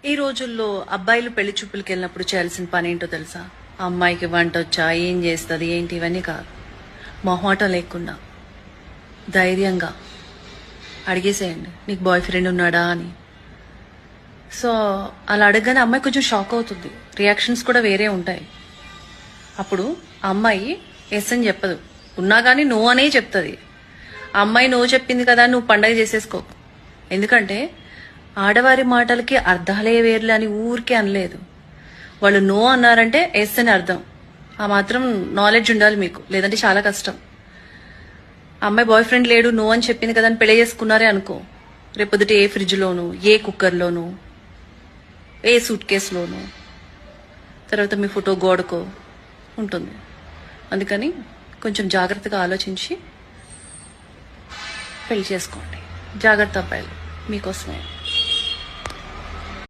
ఈ రోజుల్లో అబ్బాయిలు పెళ్లి చూపులకు వెళ్ళినప్పుడు చేయాల్సిన పని ఏంటో తెలుసా? ఆ అమ్మాయికి వంట వచ్చా, ఏం చేస్తుంది, ఏంటి, ఇవన్నీ కాదు. మొహమాటం లేకుండా ధైర్యంగా అడిగేసేయండి, నీకు బాయ్ ఫ్రెండ్ ఉన్నాడా అని. సో అలా అడగగానే అమ్మాయి కొంచెం షాక్ అవుతుంది, రియాక్షన్స్ కూడా వేరే ఉంటాయి. అప్పుడు ఆ అమ్మాయి ఎస్ అని చెప్పదు, ఉన్నా కానీ నో అనే చెప్తుంది. ఆ అమ్మాయి నో చెప్పింది కదా నువ్వు పండగ చేసేసుకో. ఎందుకంటే ఆడవారి మాటలకి అర్థాలే వేర్లే అని ఊరికే అనలేదు. వాళ్ళు నో అన్నారంటే ఎస్ అని అర్థం. ఆ మాత్రం నాలెడ్జ్ ఉండాలి మీకు, లేదంటే చాలా కష్టం. అమ్మాయి బాయ్ ఫ్రెండ్ లేడు, నో అని చెప్పింది కదా అని పెళ్లి చేసుకున్నారే అనుకో, రేపొద్దుట ఏ ఫ్రిడ్జ్లోను, ఏ కుక్కర్లోను, ఏ సూట్ కేసులోను, తర్వాత మీ ఫోటో గోడకో ఉంటుంది. అందుకని కొంచెం జాగ్రత్తగా ఆలోచించి పెళ్లి చేసుకోండి. జాగ్రత్త అబ్బాయిలు, మీకోసమే.